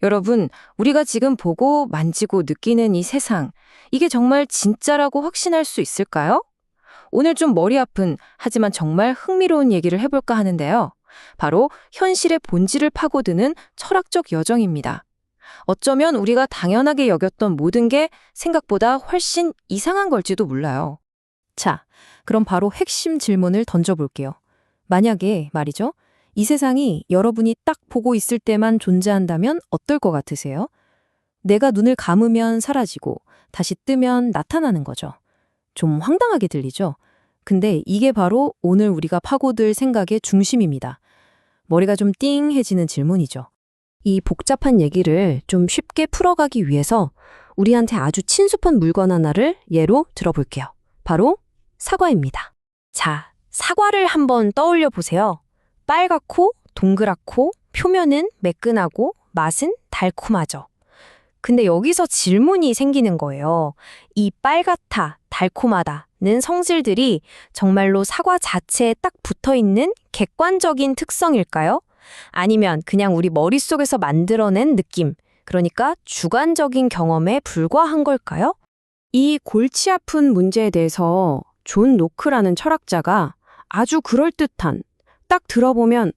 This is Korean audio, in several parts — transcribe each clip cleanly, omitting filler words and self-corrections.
여러분, 우리가 지금 보고 만지고 느끼는 이 세상, 이게 정말 진짜라고 확신할 수 있을까요? 오늘 좀 머리 아픈, 하지만 정말 흥미로운 얘기를 해볼까 하는데요. 바로 현실의 본질을 파고드는 철학적 여정입니다. 어쩌면 우리가 당연하게 여겼던 모든 게 생각보다 훨씬 이상한 걸지도 몰라요. 자, 그럼 바로 핵심 질문을 던져볼게요. 만약에 말이죠. 이 세상이 여러분이 딱 보고 있을 때만 존재한다면 어떨 것 같으세요? 내가 눈을 감으면 사라지고 다시 뜨면 나타나는 거죠. 좀 황당하게 들리죠? 근데 이게 바로 오늘 우리가 파고들 생각의 중심입니다. 머리가 좀 띵해지는 질문이죠. 이 복잡한 얘기를 좀 쉽게 풀어가기 위해서 우리한테 아주 친숙한 물건 하나를 예로 들어볼게요. 바로 사과입니다. 자, 사과를 한번 떠올려 보세요. 빨갛고 동그랗고 표면은 매끈하고 맛은 달콤하죠. 근데 여기서 질문이 생기는 거예요. 이 빨갛다, 달콤하다는 성질들이 정말로 사과 자체에 딱 붙어 있는 객관적인 특성일까요? 아니면 그냥 우리 머릿속에서 만들어낸 느낌, 그러니까 주관적인 경험에 불과한 걸까요? 이 골치 아픈 문제에 대해서 존 노크라는 철학자가 아주 그럴듯한, 딱 들어보면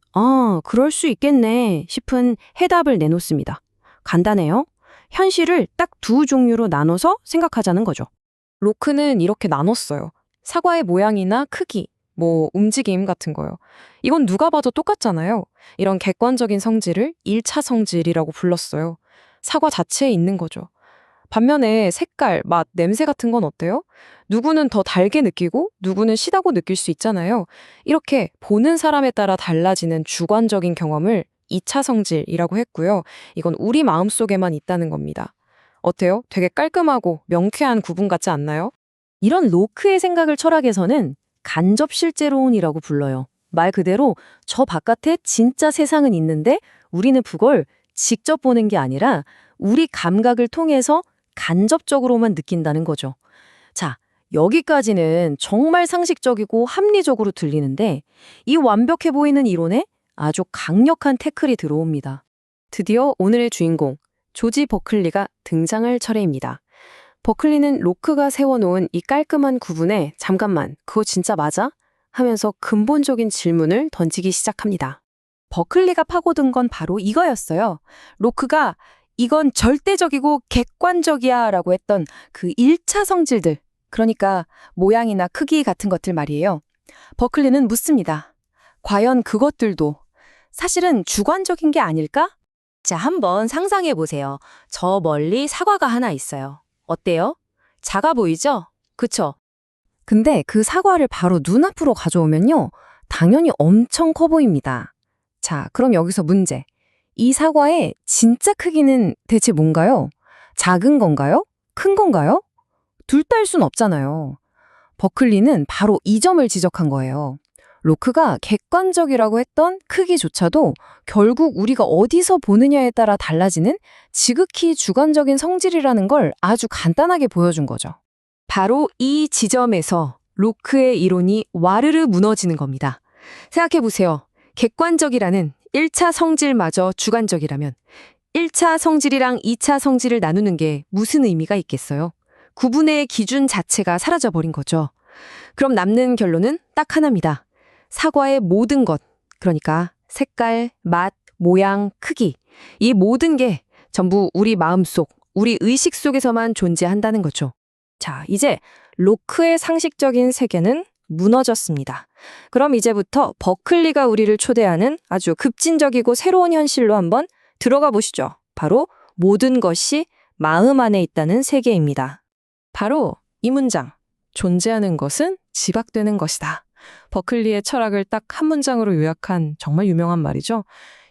그럴 수 있겠네 싶은 해답을 내놓습니다. 간단해요. 현실을 딱 두 종류로 나눠서 생각하자는 거죠. 로크는 이렇게 나눴어요. 사과의 모양이나 크기, 움직임 같은 거요. 이건 누가 봐도 똑같잖아요. 이런 객관적인 성질을 1차 성질이라고 불렀어요. 사과 자체에 있는 거죠. 반면에 색깔, 맛, 냄새 같은 건 어때요? 누구는 더 달게 느끼고 누구는 시다고 느낄 수 있잖아요. 이렇게 보는 사람에 따라 달라지는 주관적인 경험을 2차 성질이라고 했고요. 이건 우리 마음속에만 있다는 겁니다. 어때요? 되게 깔끔하고 명쾌한 구분 같지 않나요? 이런 로크의 생각을 철학에서는 간접 실제론이라고 불러요. 말 그대로 저 바깥에 진짜 세상은 있는데 우리는 그걸 직접 보는 게 아니라 우리 감각을 통해서 간접적으로만 느낀다는 거죠. 자, 여기까지는 정말 상식적이고 합리적으로 들리는데 이 완벽해 보이는 이론에 아주 강력한 태클이 들어옵니다. 드디어 오늘의 주인공, 조지 버클리가 등장할 차례입니다. 버클리는 로크가 세워놓은 이 깔끔한 구분에 잠깐만, 그거 진짜 맞아? 하면서 근본적인 질문을 던지기 시작합니다. 버클리가 파고든 건 바로 이거였어요. 로크가 이건 절대적이고 객관적이야 라고 했던 그 1차 성질들, 그러니까 모양이나 크기 같은 것들 말이에요. 버클리는 묻습니다. 과연 그것들도 사실은 주관적인 게 아닐까? 자, 한번 상상해 보세요. 저 멀리 사과가 하나 있어요. 어때요? 작아 보이죠? 그쵸? 근데 그 사과를 바로 눈앞으로 가져오면요. 당연히 엄청 커 보입니다. 자, 그럼 여기서 문제. 이 사과의 진짜 크기는 대체 뭔가요? 작은 건가요? 큰 건가요? 둘 다일 순 없잖아요. 버클리는 바로 이 점을 지적한 거예요. 로크가 객관적이라고 했던 크기조차도 결국 우리가 어디서 보느냐에 따라 달라지는 지극히 주관적인 성질이라는 걸 아주 간단하게 보여준 거죠. 바로 이 지점에서 로크의 이론이 와르르 무너지는 겁니다. 생각해 보세요. 객관적이라는 1차 성질마저 주관적이라면 1차 성질이랑 2차 성질을 나누는 게 무슨 의미가 있겠어요? 구분의 기준 자체가 사라져버린 거죠. 그럼 남는 결론은 딱 하나입니다. 사과의 모든 것, 그러니까 색깔, 맛, 모양, 크기, 이 모든 게 전부 우리 마음속, 우리 의식 속에서만 존재한다는 거죠. 자, 이제 로크의 상식적인 세계는 무너졌습니다. 그럼 이제부터 버클리가 우리를 초대하는 아주 급진적이고 새로운 현실로 한번 들어가 보시죠. 바로 모든 것이 마음 안에 있다는 세계입니다. 바로 이 문장, 존재하는 것은 지각되는 것이다. 버클리의 철학을 딱 한 문장으로 요약한 정말 유명한 말이죠.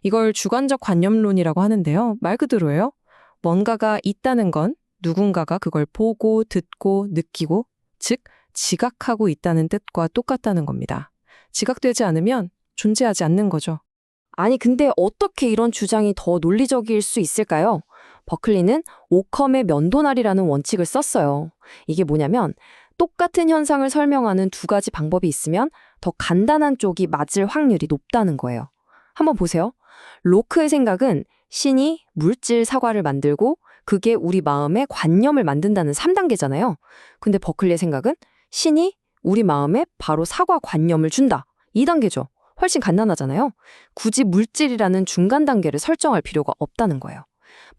이걸 주관적 관념론이라고 하는데요. 말 그대로예요. 뭔가가 있다는 건 누군가가 그걸 보고, 듣고, 느끼고, 즉 지각하고 있다는 뜻과 똑같다는 겁니다. 지각되지 않으면 존재하지 않는 거죠. 아니, 근데 어떻게 이런 주장이 더 논리적일 수 있을까요? 버클리는 오컴의 면도날이라는 원칙을 썼어요. 이게 뭐냐면 똑같은 현상을 설명하는 두 가지 방법이 있으면 더 간단한 쪽이 맞을 확률이 높다는 거예요. 한번 보세요. 로크의 생각은 신이 물질 사과를 만들고 그게 우리 마음에 관념을 만든다는 3단계잖아요. 근데 버클리의 생각은 신이 우리 마음에 바로 사과 관념을 준다. 2단계죠. 훨씬 간단하잖아요. 굳이 물질이라는 중간 단계를 설정할 필요가 없다는 거예요.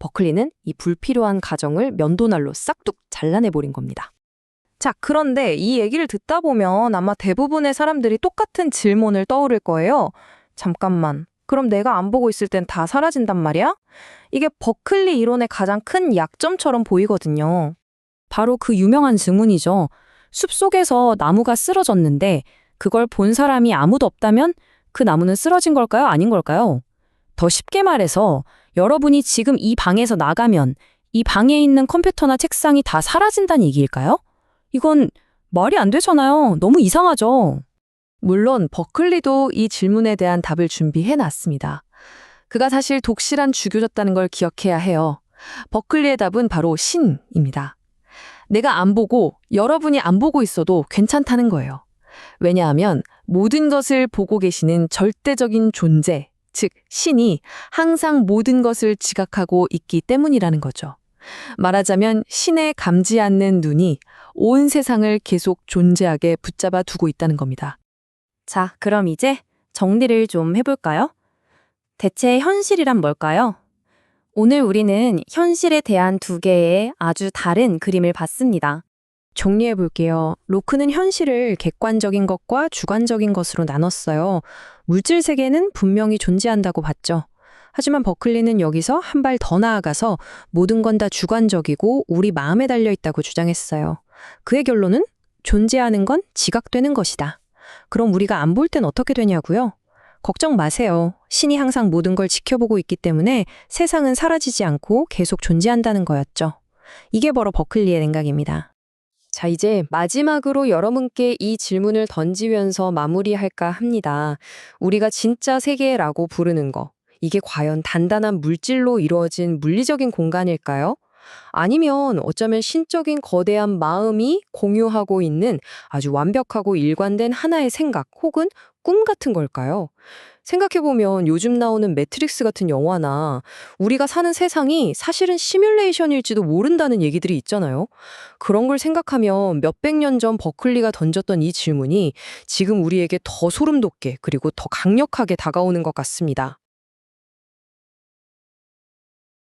버클리는 이 불필요한 가정을 면도날로 싹둑 잘라내버린 겁니다. 자, 그런데 이 얘기를 듣다 보면 아마 대부분의 사람들이 똑같은 질문을 떠오를 거예요. 잠깐만. 그럼 내가 안 보고 있을 땐 다 사라진단 말이야? 이게 버클리 이론의 가장 큰 약점처럼 보이거든요. 바로 그 유명한 증문이죠. 숲속에서 나무가 쓰러졌는데 그걸 본 사람이 아무도 없다면 그 나무는 쓰러진 걸까요? 아닌 걸까요? 더 쉽게 말해서 여러분이 지금 이 방에서 나가면 이 방에 있는 컴퓨터나 책상이 다 사라진다는 얘기일까요? 이건 말이 안 되잖아요. 너무 이상하죠. 물론 버클리도 이 질문에 대한 답을 준비해 놨습니다. 그가 사실 독실한 주교였다는 걸 기억해야 해요. 버클리의 답은 바로 신입니다. 내가 안 보고 여러분이 안 보고 있어도 괜찮다는 거예요. 왜냐하면 모든 것을 보고 계시는 절대적인 존재, 즉 신이 항상 모든 것을 지각하고 있기 때문이라는 거죠. 말하자면 신의 감지 않는 눈이 온 세상을 계속 존재하게 붙잡아 두고 있다는 겁니다. 자, 그럼 이제 정리를 좀 해볼까요? 대체 현실이란 뭘까요? 오늘 우리는 현실에 대한 두 개의 아주 다른 그림을 봤습니다. 정리해 볼게요. 로크는 현실을 객관적인 것과 주관적인 것으로 나눴어요. 물질 세계는 분명히 존재한다고 봤죠. 하지만 버클리는 여기서 한 발 더 나아가서 모든 건 다 주관적이고 우리 마음에 달려 있다고 주장했어요. 그의 결론은 존재하는 건 지각되는 것이다. 그럼 우리가 안 볼 땐 어떻게 되냐고요? 걱정 마세요. 신이 항상 모든 걸 지켜보고 있기 때문에 세상은 사라지지 않고 계속 존재한다는 거였죠. 이게 바로 버클리의 생각입니다. 자, 이제 마지막으로 여러분께 이 질문을 던지면서 마무리할까 합니다. 우리가 진짜 세계라고 부르는 거, 이게 과연 단단한 물질로 이루어진 물리적인 공간일까요? 아니면 어쩌면 신적인 거대한 마음이 공유하고 있는 아주 완벽하고 일관된 하나의 생각 혹은 꿈 같은 걸까요? 생각해보면 요즘 나오는 매트릭스 같은 영화나 우리가 사는 세상이 사실은 시뮬레이션일지도 모른다는 얘기들이 있잖아요. 그런 걸 생각하면 몇백 년 전 버클리가 던졌던 이 질문이 지금 우리에게 더 소름 돋게 그리고 더 강력하게 다가오는 것 같습니다.